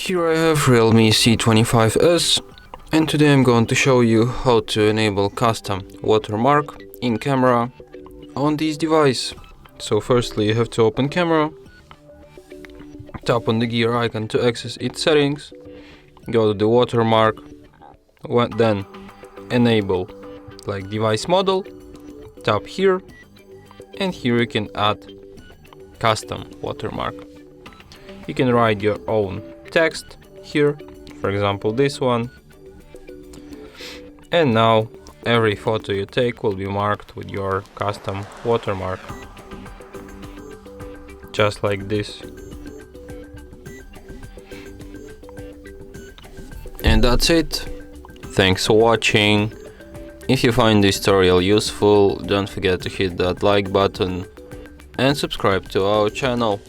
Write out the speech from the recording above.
Here I have REALME C25s, and today I'm going to show you how to enable custom watermark in camera on this device. So firstly you have to open camera, tap on the gear icon to access its settings, go to the watermark, then enable like device model, tap here, and here you can add custom watermark. You can write your own text here, for example this one, and now every photo you take will be marked with your custom watermark, just like this. And that's it. Thanks for watching. If you find this tutorial useful, don't forget to hit that like button and subscribe to our channel.